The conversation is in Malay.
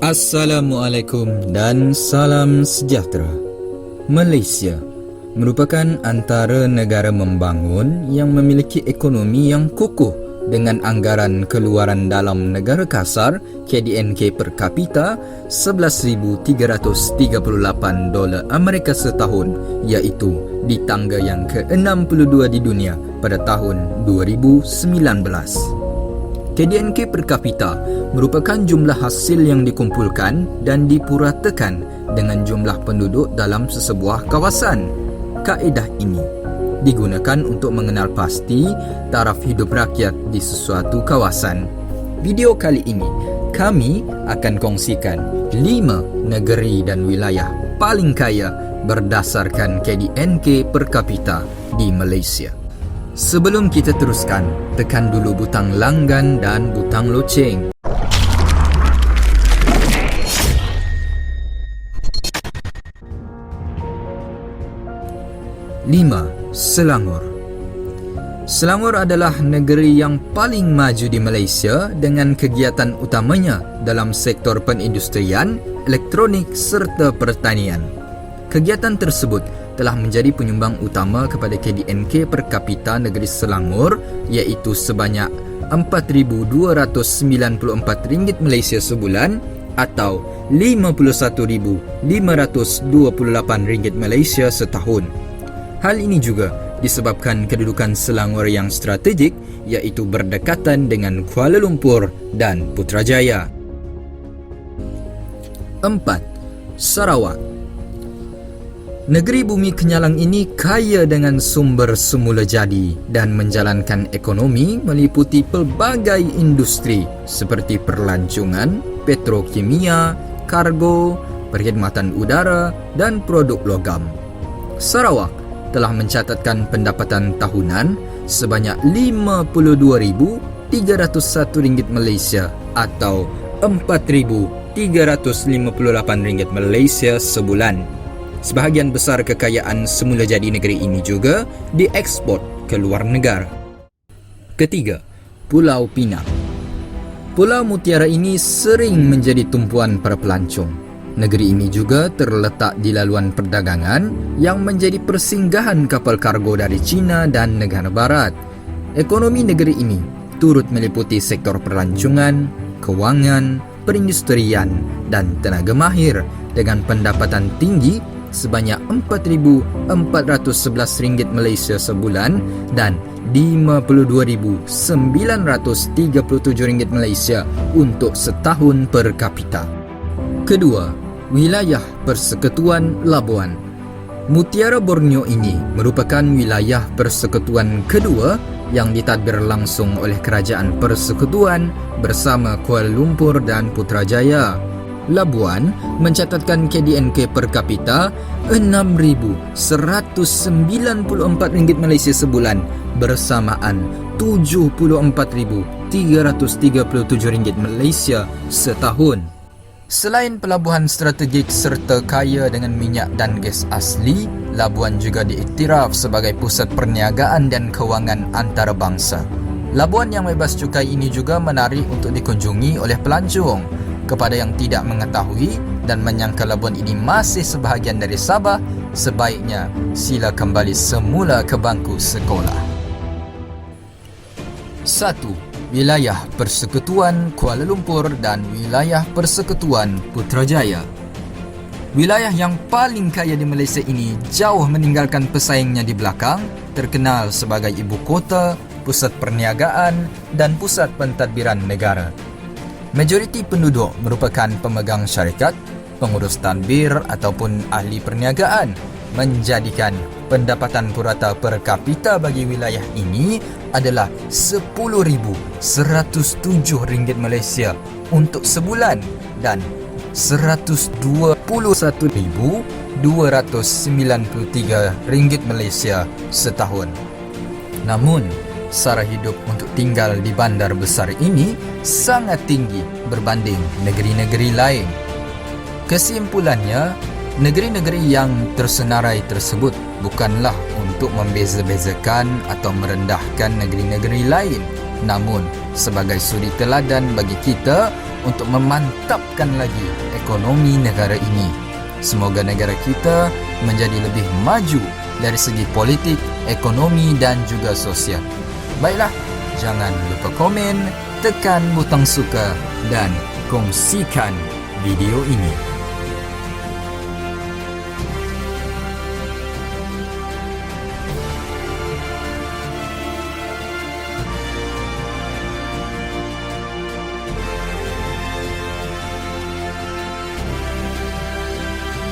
Assalamualaikum dan salam sejahtera. Malaysia merupakan antara negara membangun yang memiliki ekonomi yang kukuh dengan anggaran keluaran dalam negara kasar KDNK per kapita $11,338 Amerika setahun, iaitu di tangga yang ke-62 di dunia pada tahun 2019. KDNK per kapita merupakan jumlah hasil yang dikumpulkan dan dipuratakan dengan jumlah penduduk dalam sesebuah kawasan. Kaedah ini digunakan untuk mengenal pasti taraf hidup rakyat di sesuatu kawasan. Video kali ini, kami akan kongsikan 5 negeri dan wilayah paling kaya berdasarkan KDNK per kapita di Malaysia. Sebelum kita teruskan, tekan dulu butang langgan dan butang loceng. 5. Selangor. Selangor adalah negeri yang paling maju di Malaysia dengan kegiatan utamanya dalam sektor perindustrian, elektronik serta pertanian. Kegiatan tersebut telah menjadi penyumbang utama kepada KDNK per kapita negeri Selangor, iaitu sebanyak RM4,294 Malaysia sebulan atau RM51,528 Malaysia setahun. Hal ini juga disebabkan kedudukan Selangor yang strategik, iaitu berdekatan dengan Kuala Lumpur dan Putrajaya. 4. Sarawak. Negeri bumi kenyalang ini kaya dengan sumber semula jadi dan menjalankan ekonomi meliputi pelbagai industri seperti perlancongan, petrokimia, kargo, perkhidmatan udara dan produk logam. Sarawak telah mencatatkan pendapatan tahunan sebanyak RM52,301 Malaysia atau RM4,358 Malaysia sebulan. Sebahagian besar kekayaan semula jadi negeri ini juga diekspor ke luar negara. Ketiga, Pulau Pinang. Pulau Mutiara ini sering menjadi tumpuan para pelancong. Negeri ini juga terletak di laluan perdagangan yang menjadi persinggahan kapal kargo dari China dan negara barat. Ekonomi negeri ini turut meliputi sektor pelancongan, kewangan, perindustrian dan tenaga mahir dengan pendapatan tinggi sebanyak RM4,411 Malaysia sebulan dan RM52,937 Malaysia untuk setahun per kapita. Kedua, Wilayah Persekutuan Labuan. Mutiara Borneo ini merupakan wilayah persekutuan kedua yang ditadbir langsung oleh Kerajaan Persekutuan bersama Kuala Lumpur dan Putrajaya. Labuan mencatatkan KDNK per kapita RM6,194 Malaysia sebulan bersamaan RM74,337 Malaysia setahun. Selain pelabuhan strategik serta kaya dengan minyak dan gas asli, Labuan juga diiktiraf sebagai pusat perniagaan dan kewangan antarabangsa. Labuan yang bebas cukai ini juga menarik untuk dikunjungi oleh pelancong. Kepada yang tidak mengetahui dan menyangka Labuan ini masih sebahagian dari Sabah, sebaiknya sila kembali semula ke bangku sekolah. 1. Wilayah Persekutuan Kuala Lumpur dan Wilayah Persekutuan Putrajaya. Wilayah yang paling kaya di Malaysia ini jauh meninggalkan pesaingnya di belakang, terkenal sebagai ibu kota, pusat perniagaan dan pusat pentadbiran negara. Majoriti penduduk merupakan pemegang syarikat, pengurus tadbir ataupun ahli perniagaan, menjadikan pendapatan purata per kapita bagi wilayah ini adalah RM10,107 Malaysia untuk sebulan dan RM121,293 Malaysia setahun. Namun, sara hidup untuk tinggal di bandar besar ini sangat tinggi berbanding negeri-negeri lain. Kesimpulannya, negeri-negeri yang tersenarai tersebut bukanlah untuk membeza-bezakan atau merendahkan negeri-negeri lain, namun sebagai suri teladan bagi kita untuk memantapkan lagi ekonomi negara ini. Semoga negara kita menjadi lebih maju dari segi politik, ekonomi dan juga sosial. Baiklah, jangan lupa komen, tekan butang suka dan kongsikan video ini.